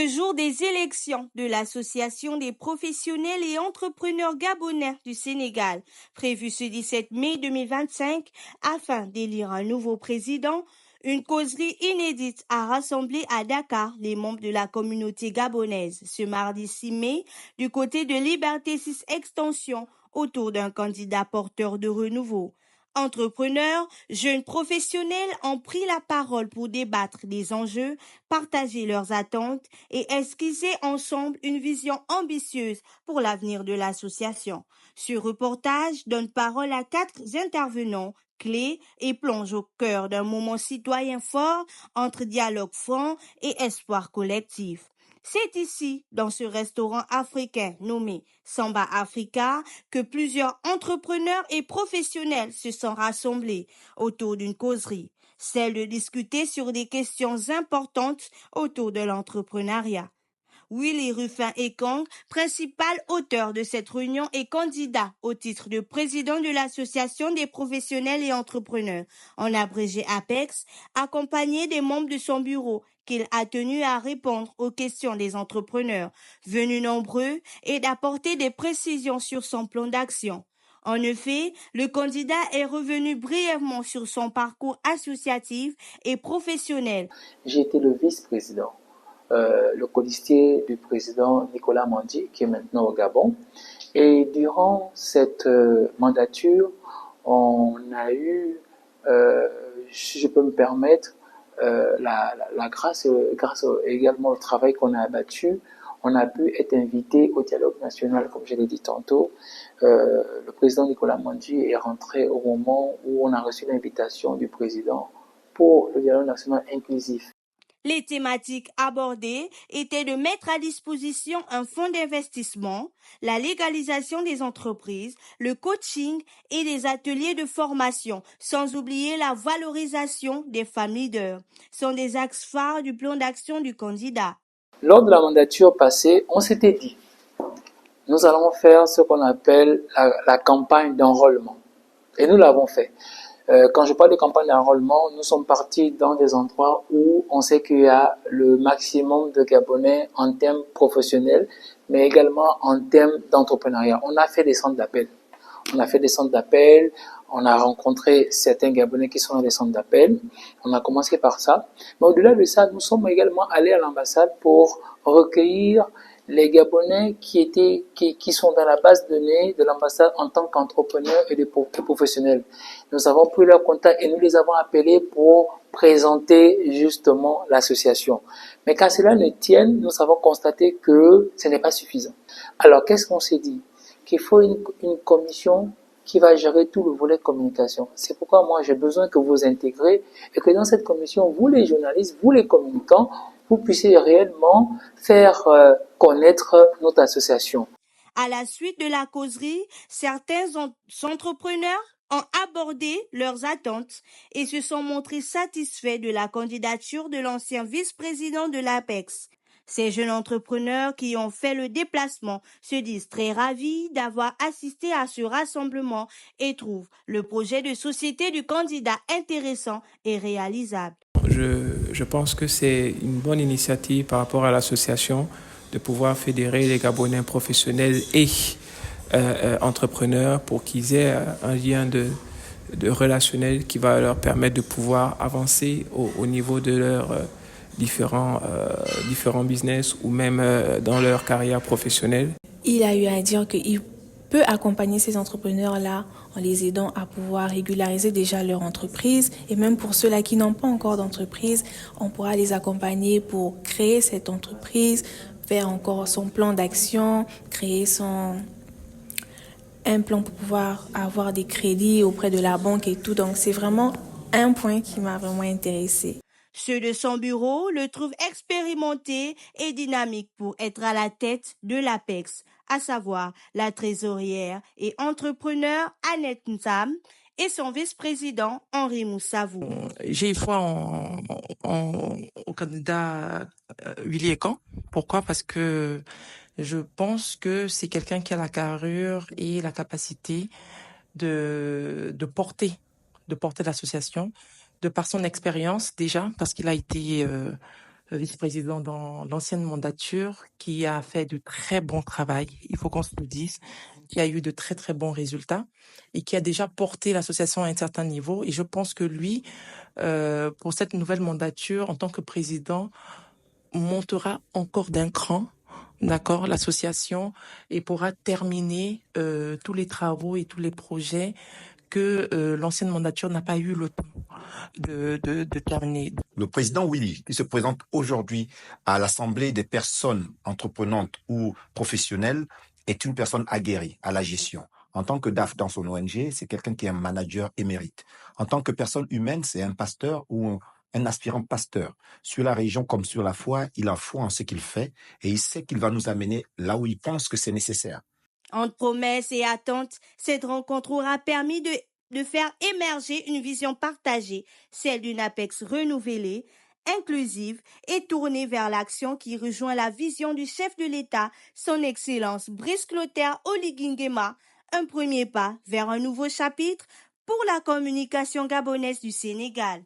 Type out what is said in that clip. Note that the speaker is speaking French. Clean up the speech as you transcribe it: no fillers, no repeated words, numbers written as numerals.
le jour des élections de l'Association des professionnels et entrepreneurs gabonais du Sénégal, prévue ce 17 mai 2025, afin d'élire un nouveau président. Une causerie inédite a rassemblé à Dakar les membres de la communauté gabonaise ce mardi 6 mai du côté de Liberté 6 Extension autour d'un candidat porteur de renouveau. Entrepreneurs, jeunes professionnels ont pris la parole pour débattre des enjeux, partager leurs attentes et esquisser ensemble une vision ambitieuse pour l'avenir de l'association. Ce reportage donne parole à 4 intervenants clés et plonge au cœur d'un moment citoyen fort entre dialogue franc et espoir collectif. C'est ici, dans ce restaurant africain nommé Samba Africa, que plusieurs entrepreneurs et professionnels se sont rassemblés autour d'une causerie, celle de discuter sur des questions importantes autour de l'entrepreneuriat. Willy Rufin Ekong, principal auteur de cette réunion et candidat au titre de président de l'Association des professionnels et entrepreneurs, en abrégé APEX, accompagné des membres de son bureau qu'il a tenu à répondre aux questions des entrepreneurs, venus nombreux, et d'apporter des précisions sur son plan d'action. En effet, le candidat est revenu brièvement sur son parcours associatif et professionnel. J'ai été le vice-président, le colistier du président Nicolas Mandi, qui est maintenant au Gabon. Et durant cette mandature, on a eu, si je peux me permettre, grâce également au travail qu'on a abattu, on a pu être invité au dialogue national, comme je l'ai dit tantôt. Le président Nicolas Mandi est rentré au moment où on a reçu l'invitation du président pour le dialogue national inclusif. Les thématiques abordées étaient de mettre à disposition un fonds d'investissement, la légalisation des entreprises, le coaching et des ateliers de formation, sans oublier la valorisation des femmes leaders, sont des axes phares du plan d'action du candidat. Lors de la mandature passée, on s'était dit, nous allons faire ce qu'on appelle la campagne d'enrôlement. Et nous l'avons fait. Quand je parle de campagne d'enrôlement, nous sommes partis dans des endroits où on sait qu'il y a le maximum de Gabonais en termes professionnels, mais également en termes d'entrepreneuriat. On a fait des centres d'appel. On a rencontré certains Gabonais qui sont dans des centres d'appel. On a commencé par ça. Mais au-delà de ça, nous sommes également allés à l'ambassade pour recueillir les Gabonais qui sont dans la base de données de l'ambassade en tant qu'entrepreneurs et des professionnels. Nous avons pris leurs contacts et nous les avons appelés pour présenter justement l'association. Mais quand cela ne tienne, nous avons constaté que ce n'est pas suffisant. Alors, qu'est-ce qu'on s'est dit? Qu'il faut une commission qui va gérer tout le volet communication. C'est pourquoi moi j'ai besoin que vous intégrez et que dans cette commission, vous les journalistes, vous les communicants, vous puissiez réellement faire connaître notre association. À la suite de la causerie, certains entrepreneurs ont abordé leurs attentes et se sont montrés satisfaits de la candidature de l'ancien vice-président de l'APEX. Ces jeunes entrepreneurs qui ont fait le déplacement se disent très ravis d'avoir assisté à ce rassemblement et trouvent le projet de société du candidat intéressant et réalisable. Je pense que c'est une bonne initiative par rapport à l'association de pouvoir fédérer les Gabonais professionnels et entrepreneurs pour qu'ils aient un lien de relationnel qui va leur permettre de pouvoir avancer au niveau de leurs différents business ou même dans leur carrière professionnelle. Il a eu à dire qu'il peut accompagner ces entrepreneurs-là en les aidant à pouvoir régulariser déjà leur entreprise. Et même pour ceux-là qui n'ont pas encore d'entreprise, on pourra les accompagner pour créer cette entreprise, faire encore son plan d'action, créer un plan pour pouvoir avoir des crédits auprès de la banque et tout. Donc c'est vraiment un point qui m'a vraiment intéressée. Ceux de son bureau le trouvent expérimenté et dynamique pour être à la tête de l'APEX, à savoir la trésorière et entrepreneur Annette Nzam et son vice-président Henri Moussavou. J'ai foi au candidat Willy Ekong. Pourquoi? Parce que je pense que c'est quelqu'un qui a la carrure et la capacité de porter l'association de par son expérience déjà, parce qu'il a été vice-président dans l'ancienne mandature, qui a fait de très bons travail, il faut qu'on se le dise, qui a eu de très très bons résultats et qui a déjà porté l'association à un certain niveau. Et je pense que lui, pour cette nouvelle mandature, en tant que président, montera encore d'un cran, d'accord, l'association, et pourra terminer tous les travaux et tous les projets que l'ancienne mandature n'a pas eu le temps de terminer. Le président Willy, qui se présente aujourd'hui à l'Assemblée des personnes entreprenantes ou professionnelles, est une personne aguerrie à la gestion. En tant que DAF dans son ONG, c'est quelqu'un qui est un manager émérite. En tant que personne humaine, c'est un pasteur ou un aspirant pasteur. Sur la région comme sur la foi, il a foi en ce qu'il fait et il sait qu'il va nous amener là où il pense que c'est nécessaire. Entre promesses et attentes, cette rencontre aura permis de faire émerger une vision partagée, celle d'une APEX renouvelée, inclusive et tournée vers l'action qui rejoint la vision du chef de l'État, son Excellence Brice Clotaire Oligui Nguema, un premier pas vers un nouveau chapitre pour la communication gabonaise du Sénégal.